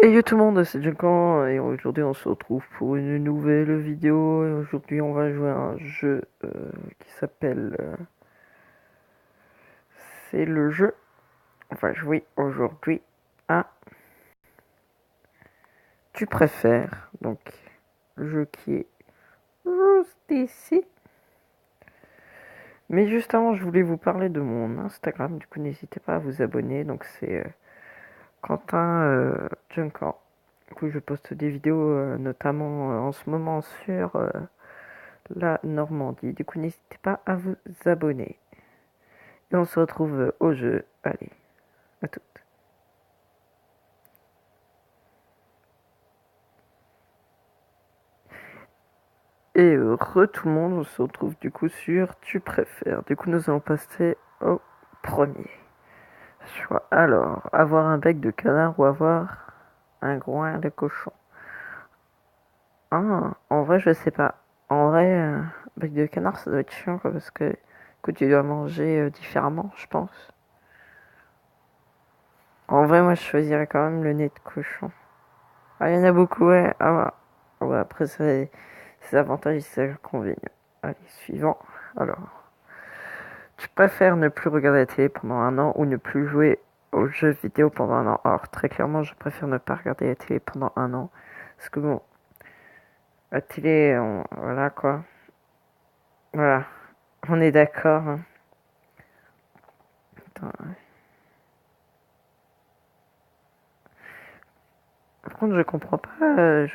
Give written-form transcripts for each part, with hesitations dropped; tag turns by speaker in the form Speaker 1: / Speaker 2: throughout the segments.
Speaker 1: Et yo tout le monde, c'est Junkan et aujourd'hui on se retrouve pour une nouvelle vidéo et aujourd'hui on va jouer à un jeu qui s'appelle c'est le jeu on va jouer aujourd'hui à Tu préfères, donc le jeu qui est juste ici. Mais juste avant je voulais vous parler de mon Instagram, du coup n'hésitez pas à vous abonner, donc c'est Quentin Junkan. Du coup je poste des vidéos notamment en ce moment sur la Normandie. Du coup, n'hésitez pas à vous abonner. Et on se retrouve au jeu. Allez, à toutes. Et tout le monde, on se retrouve du coup sur Tu préfères. Du coup, nous allons passer au premier choix. Alors, avoir un bec de canard ou avoir un groin de cochon. Ah, en vrai, je sais pas. En vrai, bec de canard, ça doit être chiant, quoi, parce que tu dois manger différemment, je pense. En vrai, moi, je choisirais quand même le nez de cochon. Ah, il y en a beaucoup, ouais. Ah, ouais. Ouais, après, c'est ses avantages et ses inconvénients. Allez, suivant. Alors, tu préfères ne plus regarder la télé pendant un an ou ne plus jouer aux jeux vidéo pendant un an? Alors, très clairement, je préfère ne pas regarder la télé pendant un an. Parce que bon, la télé, voilà quoi. Voilà, on est d'accord, hein. Attends. Par contre, je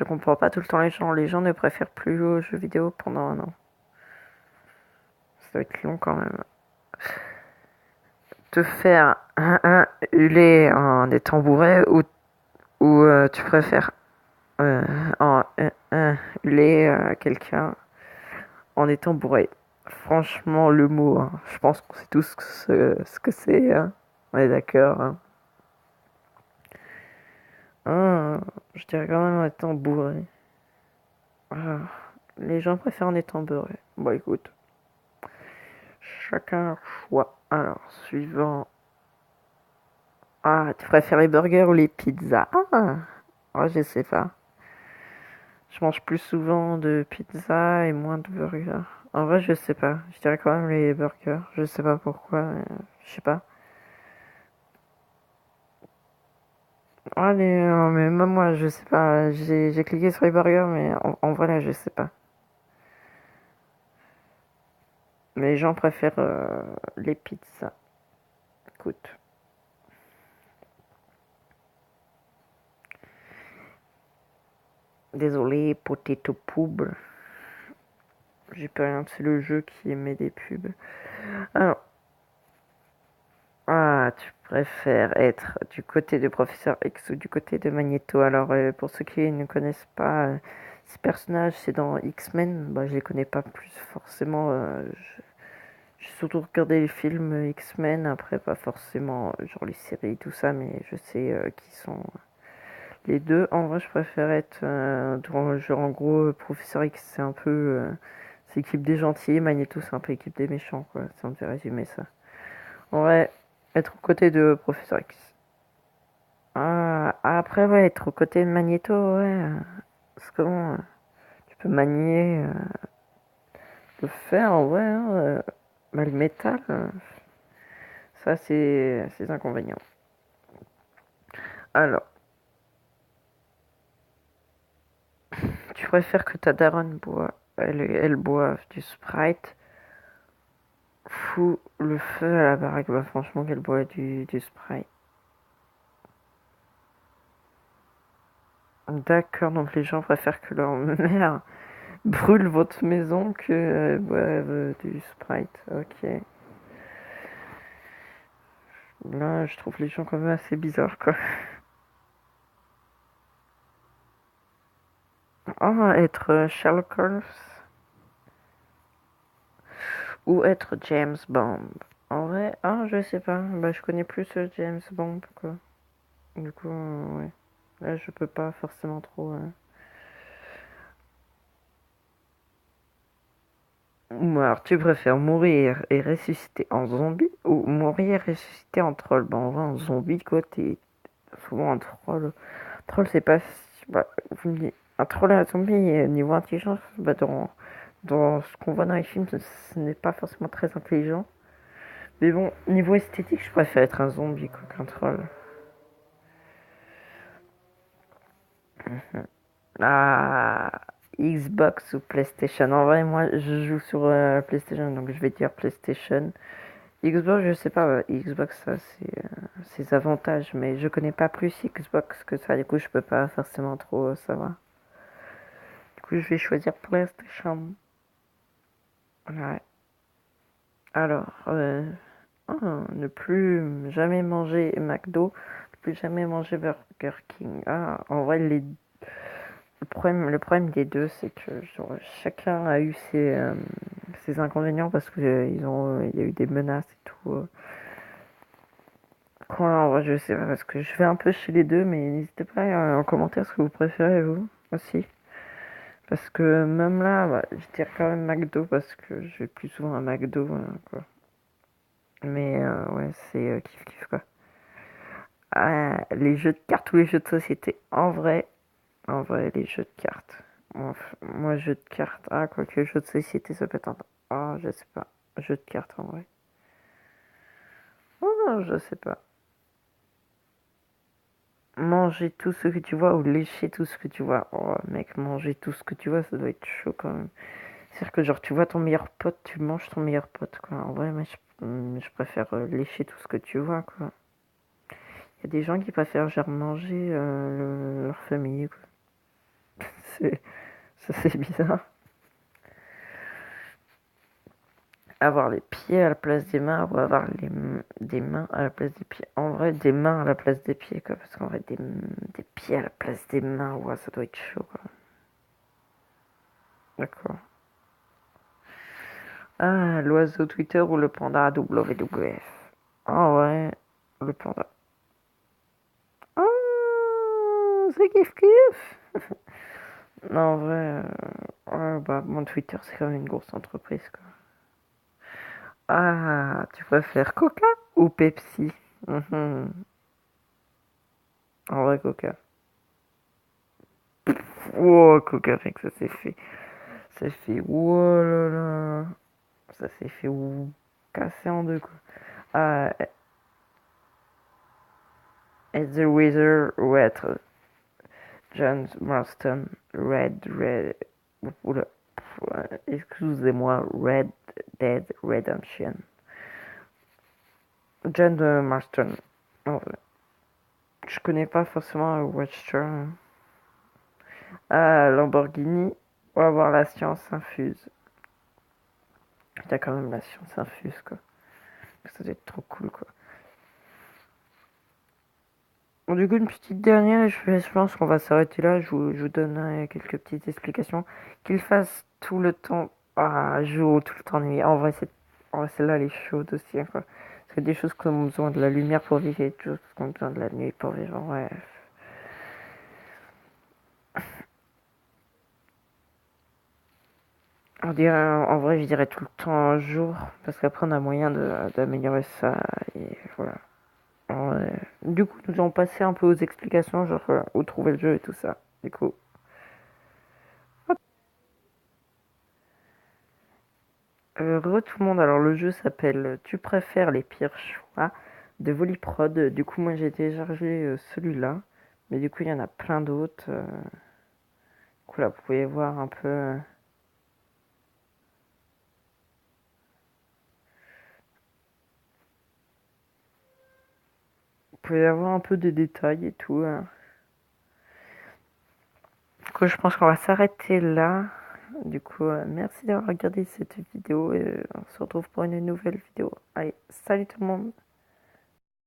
Speaker 1: comprends pas tout le temps les gens. Les gens ne préfèrent plus jouer aux jeux vidéo pendant un an. Ça va être long quand même. Te faire huler en étant bourré ou tu préfères en huler quelqu'un en étant bourré. Franchement, le mot, hein, je pense qu'on sait tous ce que c'est. Hein. On est d'accord. Hein. Ah, je dirais quand même en étant bourré. Ah, les gens préfèrent en étant bourré. Bon, écoute, chacun choix. Alors, suivant. Ah, tu préfères les burgers ou les pizzas? Ah, oh, je sais pas. Je mange plus souvent de pizza et moins de burgers. En vrai, je sais pas. Je dirais quand même les burgers. Je sais pas pourquoi. Je sais pas. Allez, mais même moi, je sais pas. J'ai cliqué sur les burgers, mais en vrai, là, je sais pas. Mais les gens préfèrent les pizzas. Écoute. Désolé, potato pub. J'ai pas rien, c'est le jeu qui émet des pubs. Alors, ah, tu préfères être du côté de Professeur X ou du côté de Magneto? Alors, pour ceux qui ne connaissent pas ces personnages, c'est dans X-Men. Bah, je les connais pas plus forcément. J'ai surtout regardé les films X-Men, après pas forcément genre les séries et tout ça, mais je sais qui sont les deux. En vrai, je préfère être genre en gros Professeur X, c'est un peu c'est l'équipe des gentils, Magneto c'est un peu l'équipe des méchants quoi. Si on devait résumer ça. En vrai, être aux côtés de Professeur X. Ah, après, ouais, être aux côtés de Magneto, ouais. Parce que bon, tu peux manier le fer, en vrai, hein, bah, le métal, ça, c'est ses inconvénients. Alors, tu préfères que ta daronne elle boive du Sprite, fout le feu à la baraque, bah franchement, qu'elle boit du Sprite. D'accord, donc les gens préfèrent que leur mère brûle votre maison que boive du Sprite. Ok. Là, je trouve les gens quand même assez bizarres, quoi. Ah, être Sherlock Holmes ou être James Bond. En vrai, ah, je sais pas. Bah, je connais plus James Bond, quoi. Du coup, ouais. Là, je peux pas forcément trop. Ou alors, tu préfères mourir et ressusciter en zombie ou mourir et ressusciter en troll? Bah, en vrai, en zombie, quoi, t'es souvent un troll. Troll, c'est pas. Bah, vous me dites, un troll et un zombie, niveau intelligence, bah, dans ce qu'on voit dans les films, ce n'est pas forcément très intelligent. Mais bon, niveau esthétique, je préfère être un zombie quoi, qu'un troll. Ah, Xbox ou PlayStation. En vrai, moi, je joue sur PlayStation, donc je vais dire PlayStation. Xbox, je sais pas, Xbox, ça, c'est ses avantages, mais je connais pas plus Xbox que ça, du coup, je peux pas forcément trop savoir. Du coup, je vais choisir PlayStation. Ouais. Alors, oh, ne plus jamais manger McDo, ne plus jamais manger Burger King. Ah, en vrai, le problème des deux, c'est que genre, chacun a eu ses inconvénients parce que il y a eu des menaces et tout. En vrai, je sais pas, parce que je vais un peu chez les deux, mais n'hésitez pas en commentaire ce que vous préférez, vous aussi. Parce que même là, bah, je dirais quand même McDo parce que je vais plus souvent à McDo, quoi. Mais ouais, c'est kiff kiff quoi. Ah, les jeux de cartes ou les jeux de société, en vrai, les jeux de cartes. Moi, jeux de cartes, ah, quoique jeux de société, ça peut être un. Ah, je sais pas. Jeux de cartes en vrai. Oh non, je sais pas. Manger tout ce que tu vois ou lécher tout ce que tu vois. Oh mec, manger tout ce que tu vois, ça doit être chaud quand même. C'est-à-dire que genre tu vois ton meilleur pote, tu manges ton meilleur pote quoi. En vrai, moi je préfère lécher tout ce que tu vois quoi. Il y a des gens qui préfèrent genre manger leur famille quoi. C'est, ça c'est bizarre. Avoir les pieds à la place des mains ou avoir des mains à la place des pieds. En vrai, des mains à la place des pieds quoi. Parce qu'en vrai, des pieds à la place des mains, ouais, ça doit être chaud quoi. D'accord. Ah, l'oiseau Twitter ou le panda WWF. Ah ouais, le panda. Ah, c'est kiff kiff. Non, en vrai, ouais, bah, mon Twitter, c'est quand même une grosse entreprise, quoi. Ah, tu préfères Coca ou Pepsi? Mhm. En vrai, Coca. Oh, Coca, mec, ça s'est fait. Ça s'est fait. Oh là là. Ça s'est fait casser en deux, quoi. Ah, It's the Wizard Red John Marston Red. Oula, excusez-moi, Red Dead Redemption. John Marston. Oh, je connais pas forcément Watcher. Ah, Lamborghini. On va voir la science infuse. Il y a quand même la science infuse, quoi. Ça doit être trop cool, quoi. Bon, du coup, une petite dernière, je pense qu'on va s'arrêter là. Je vous donne quelques petites explications. Qu'il fasse tout le temps. Ah, jour, tout le temps nuit. En vrai, celle-là, elle est chaude aussi, hein, quoi. Parce que des choses qui ont besoin de la lumière pour vivre et des choses qui ont besoin de la nuit pour vivre. Ouais. En vrai, je dirais tout le temps un jour, parce qu'après, on a moyen d'améliorer ça, et voilà. Du coup, nous allons passer un peu aux explications, genre où trouver le jeu et tout ça. Du coup, tout le monde, alors le jeu s'appelle Tu préfères les pires choix de Voliprod. Du coup, moi j'ai téléchargé celui-là, mais du coup, il y en a plein d'autres. Du coup, là, vous pouvez voir un peu. Vous pouvez avoir un peu des détails et tout, hein. Du coup, je pense qu'on va s'arrêter là. Du coup, merci d'avoir regardé cette vidéo et on se retrouve pour une nouvelle vidéo. Allez, salut tout le monde!